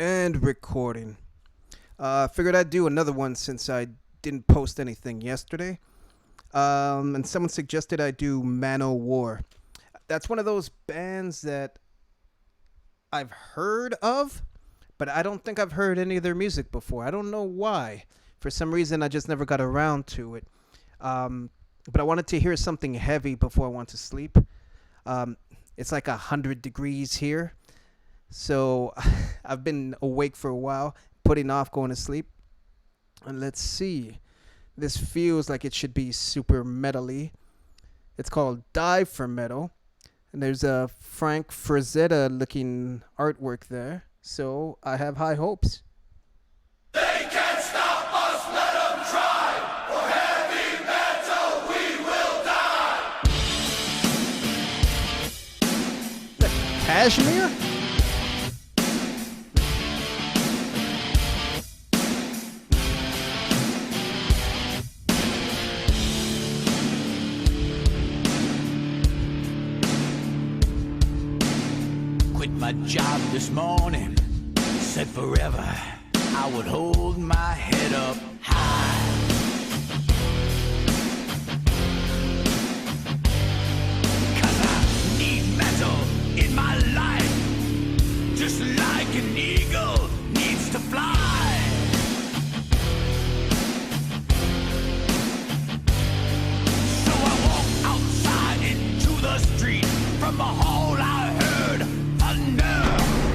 And recording. Figured I'd do another one since I didn't post anything yesterday. And someone suggested I do Manowar. That's one of those bands that I've heard of, but I don't think I've heard any of their music before. I don't know why. For some reason, I just never got around to it. But I wanted to hear something heavy before I went to sleep. It's like 100 degrees here. So I've been awake for a while, putting off going to sleep. And let's see. This feels like it should be super metal-y. It's called Die for Metal. And there's a Frank Frazetta looking artwork there. So I have high hopes. They can't stop us, let them try. For heavy metal we will die. Kashmir? Quit my job this morning, said forever I would hold my head up high. Cause I need metal in my life, just like an eagle needs to fly. So I walked outside into the street. From the hall I heard thunder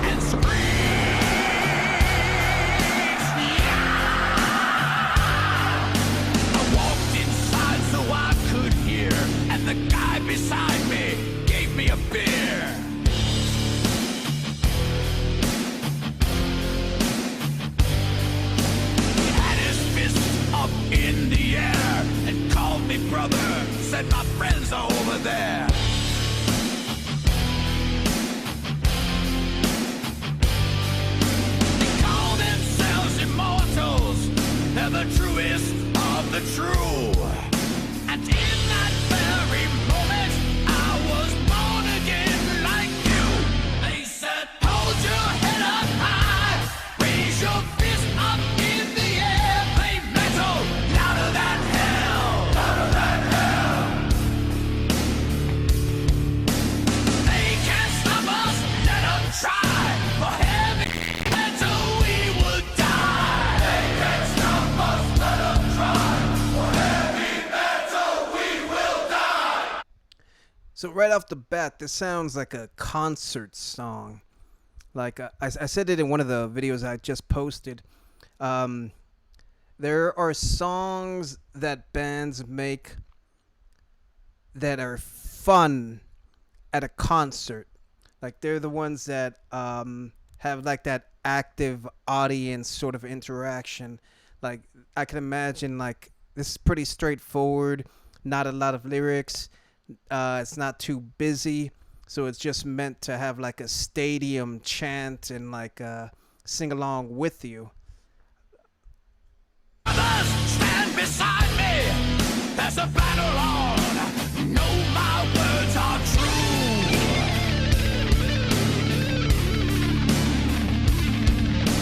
and screams. I walked inside so I could hear, and the guy beside me gave me a beer. He had his fist up in the air and called me brother, said my friends are over there. They're the truest of the true. And in that very moment, I was born again like you. They said, hold your head up high, raise your fist up in the air, play metal louder than hell, louder than hell. They can't stop us, let them try. For heavy metal we will die. They can't stop us, let them try. For heavy metal we will die. So right off the bat, this sounds like a concert song. Like I said it in one of the videos I just posted. There are songs that bands make that are fun at a concert. Like they're the ones that have like that active audience sort of interaction. Like I can imagine like this is pretty straightforward, not a lot of lyrics. It's not too busy, so it's just meant to have like a stadium chant and like sing along with you. Others stand beside me. There's a battle on. Know my words are true.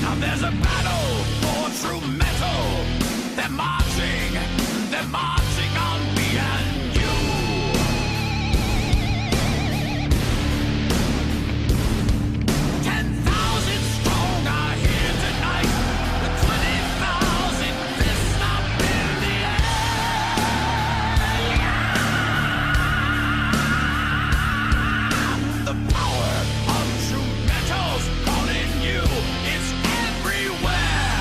Now there's a battle for true metal. They're marching on me and you. 10,000 strong are here tonight. With 20,000 fists up in the air. The power of true metal's calling you. It's everywhere.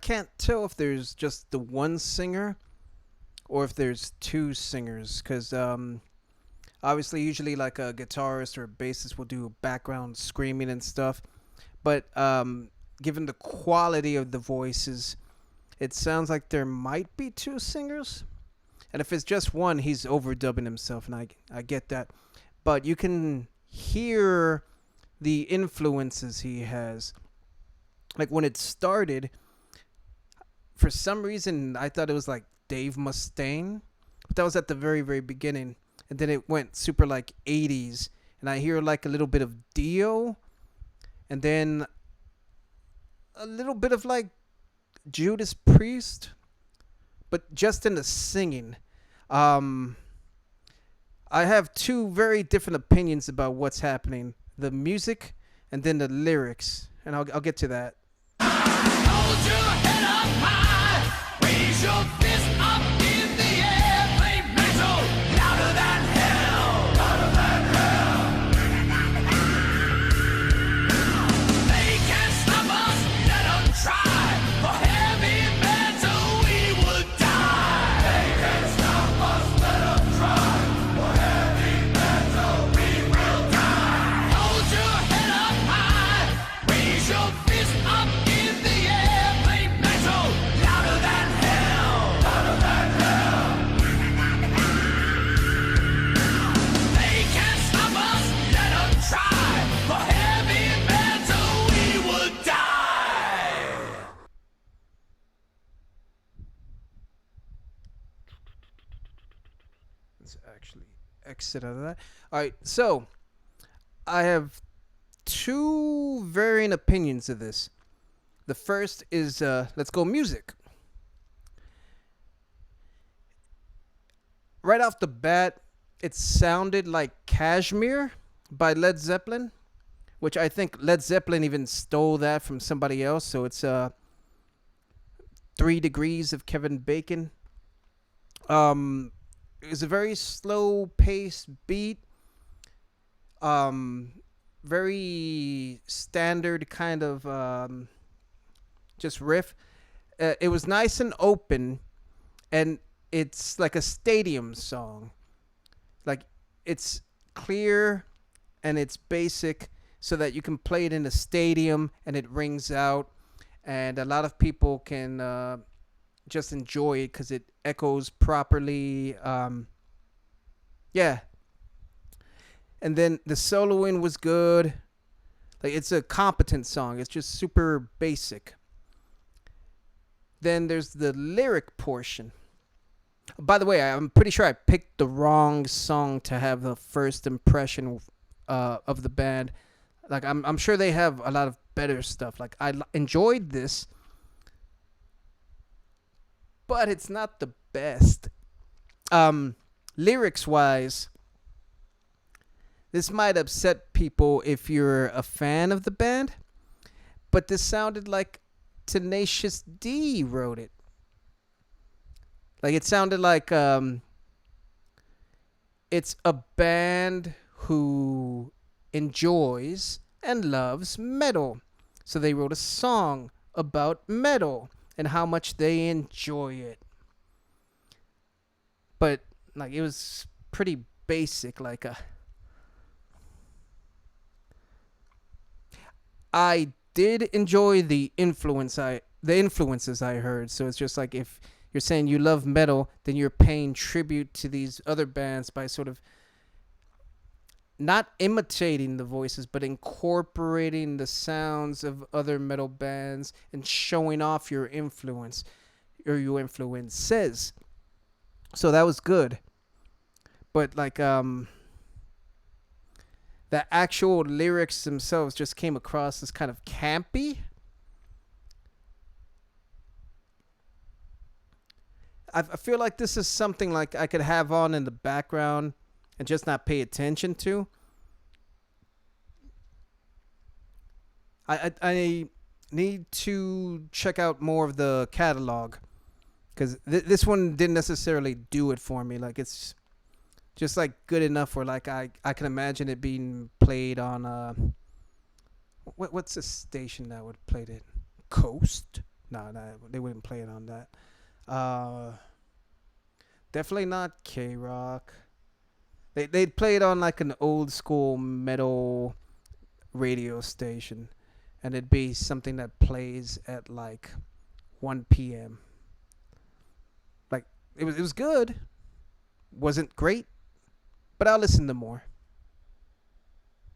can't tell if there's just the one singer or if there's two singers, because obviously usually like a guitarist or a bassist will do background screaming and stuff, but given the quality of the voices, it sounds like there might be two singers. And if it's just one, he's overdubbing himself, and I get that. But you can hear the influences he has. Like when it started, for some reason, I thought it was like Dave Mustaine, but that was at the very, very beginning. And then it went super like 80s, and I hear like a little bit of Dio, and then a little bit of like Judas Priest, but just in the singing. Um, I have two very different opinions about what's happening: the music and then the lyrics, and I'll get to that. Hold your head up high, raise your fist up in the air, play metal louder than hell, louder than hell. They can't stop us, let them try. For heavy metal we would die. They can't stop us, let them try. For heavy metal we will die. Hold your head up high, raise your fist up in the air, play metal louder than hell, louder than hell. They can't stop us, let them try. For heavy metal we would die. Let's actually exit out of that. All right, so I have two varying opinions of this. The first is let's go music. Right off the bat, it sounded like Kashmir by Led Zeppelin, which I think Led Zeppelin even stole that from somebody else. So it's 3 Degrees of Kevin Bacon. It was a very slow paced beat. Very standard kind of just riff. It was nice and open, and it's like a stadium song. Like it's clear and it's basic, so that you can play it in a stadium and it rings out, and a lot of people can just enjoy it because it echoes properly. Yeah. And then the soloing was good. Like it's a competent song. It's just super basic. Then there's the lyric portion. By the way, I'm pretty sure I picked the wrong song to have the first impression of the band. Like I'm sure they have a lot of better stuff. Like I enjoyed this, but it's not the best. Lyrics wise, this might upset people if you're a fan of the band, but this sounded like Tenacious D wrote it. Like it sounded like it's a band who enjoys and loves metal. So they wrote a song about metal and how much they enjoy it. But like it was pretty basic. Like I did enjoy the influences I heard. So it's just like if you're saying you love metal, then you're paying tribute to these other bands by sort of not imitating the voices, but incorporating the sounds of other metal bands and showing off your influence or your influences. So that was good. But like the actual lyrics themselves just came across as kind of campy. I feel like this is something like I could have on in the background and just not pay attention to. I need to check out more of the catalog, because this one didn't necessarily do it for me. Like it's just like good enough where like I can imagine it being played on what's the station that would play it? Coast? No, they wouldn't play it on that. Uh, Definitely not K Rock. They'd play it on like an old school metal radio station, and it'd be something that plays at like 1 p.m. Like it was good. Wasn't great, but I'll listen to more.